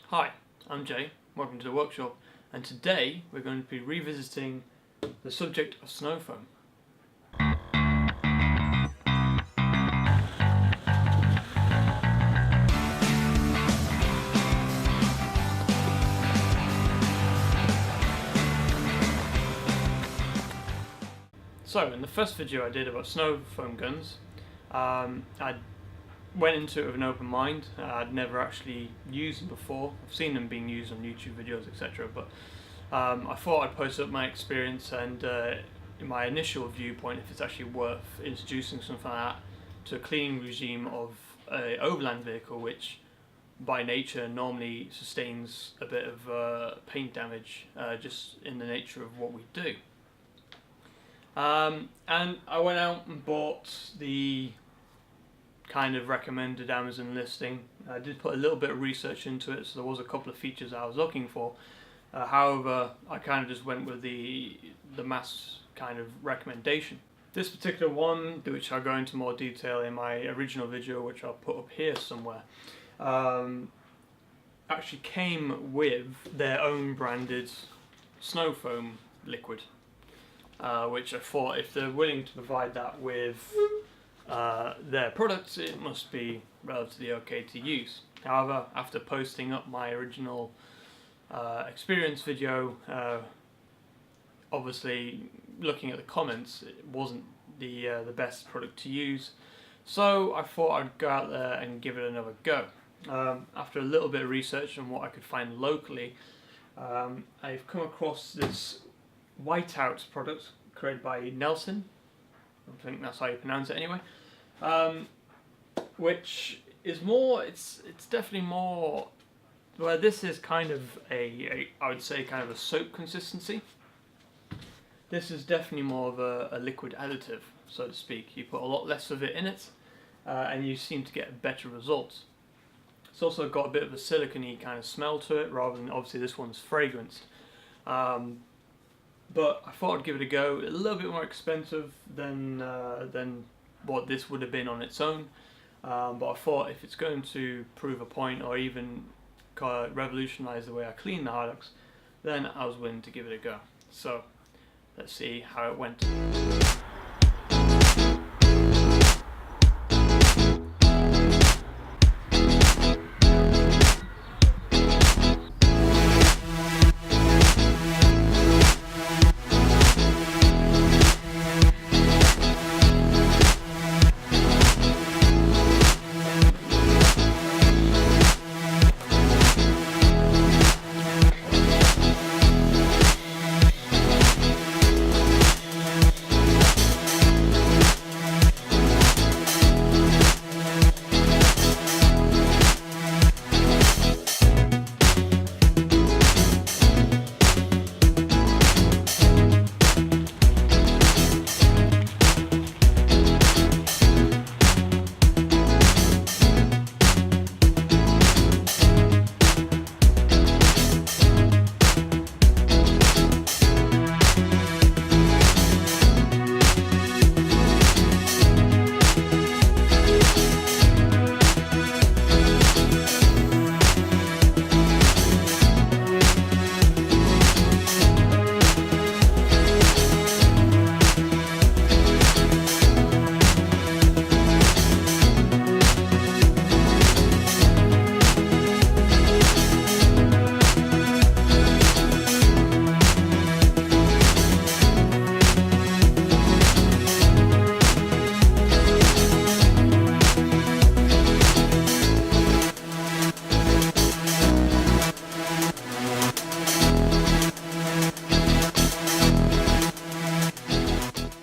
Hi, I'm Jay, welcome to the workshop, and today we're going to be revisiting the subject of snow foam. So, in the first video I did about snow foam guns, I went into it with an open mind. I'd never actually used them before. I've seen them being used on YouTube videos, etc. But I thought I'd post up my experience and my initial viewpoint if it's actually worth introducing something like that to a cleaning regime of a Overland vehicle, which by nature normally sustains a bit of paint damage just in the nature of what we do. And I went out and bought the kind of recommended Amazon listing. I did put a little bit of research into it, so there was a couple of features I was looking for. However, I kind of just went with the mass kind of recommendation. This particular one, which I'll go into more detail in my original video, which I'll put up here somewhere, actually came with their own branded snow foam liquid, which I thought if they're willing to provide that with their products, it must be relatively okay to use. However, after posting up my original experience video, obviously looking at the comments, it wasn't the best product to use, so I thought I'd go out there and give it another go. After a little bit of research on what I could find locally, I've come across this whiteout product created by Nelson. I think that's how you pronounce it anyway. Which is more, it's definitely more, well, this is kind of I would say kind of a soap consistency. This is definitely more of a liquid additive, so to speak. You put a lot less of it in it, and you seem to get better results. It's also got a bit of a silicone-y kind of smell to it, rather than obviously this one's fragranced. But I thought I'd give it a go. A little bit more expensive than what this would have been on its own. But I thought if it's going to prove a point or even revolutionise the way I clean the Hilux, then I was willing to give it a go. So let's see how it went.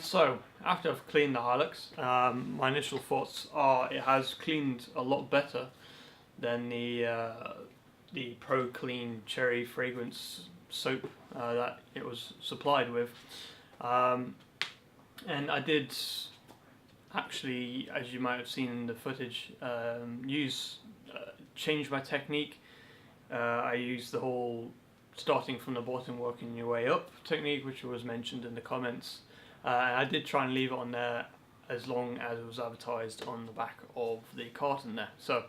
So, after I've cleaned the Hilux, my initial thoughts are it has cleaned a lot better than the Pro-Kleen cherry fragrance soap that it was supplied with. And I did actually, as you might have seen in the footage, change my technique. I used the whole starting from the bottom, working your way up technique, which was mentioned in the comments. And I did try and leave it on there as long as it was advertised on the back of the carton there. So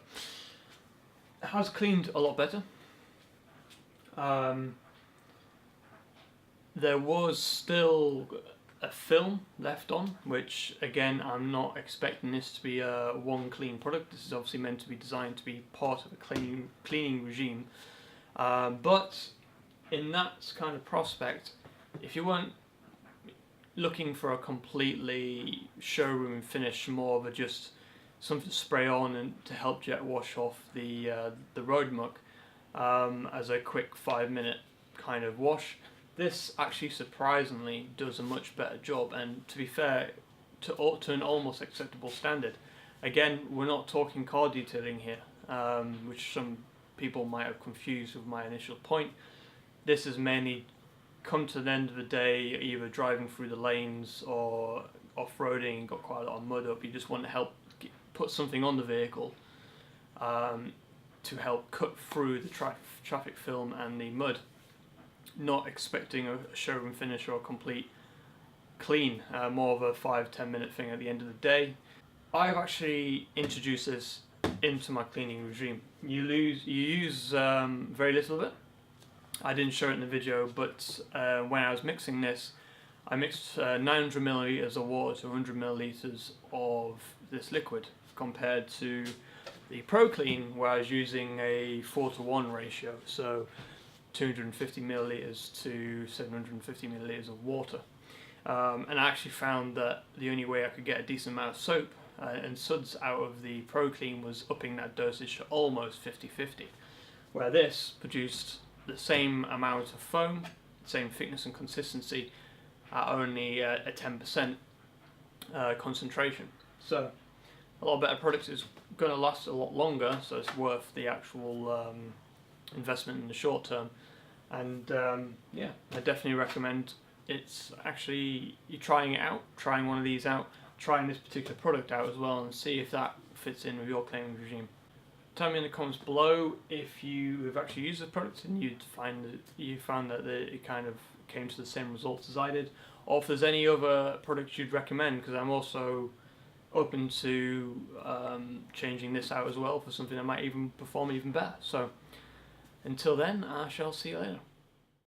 it has cleaned a lot better. There was still a film left on, which again I'm not expecting this to be a one clean product. This is obviously meant to be designed to be part of a cleaning regime. But in that kind of prospect, if you weren't looking for a completely showroom finish, more of a just something to spray on and to help jet wash off the road muck as a quick 5-minute kind of wash, this actually surprisingly does a much better job, and to be fair, to an almost acceptable standard. Again, we're not talking car detailing here, which some people might have confused with my initial point. This is mainly come to the end of the day, either driving through the lanes or off-roading, got quite a lot of mud up, you just want to help put something on the vehicle to help cut through the traffic film and the mud. Not expecting a showroom finish or a complete clean, more of a 5-10 minute thing at the end of the day. I've actually introduced this into my cleaning regime. You use very little of it. I didn't show it in the video, but when I was mixing this, I mixed 900 milliliters of water to 100 milliliters of this liquid, compared to the Pro-Kleen, where I was using a 4:1 ratio, so 250 milliliters to 750 milliliters of water. And I actually found that the only way I could get a decent amount of soap and suds out of the Pro-Kleen was upping that dosage to almost 50-50, where this produced the same amount of foam, same thickness and consistency, at only a 10% concentration. So a lot better product, is going to last a lot longer, so it's worth the actual investment in the short term. And yeah, I definitely recommend it's actually you trying it out, trying one of these out, trying this particular product out as well, and see if that fits in with your cleaning regime. Tell me in the comments below if you have actually used the product and you found that it kind of came to the same results as I did, or if there's any other products you'd recommend, because I'm also open to changing this out as well for something that might even perform even better. So until then, I shall see you later.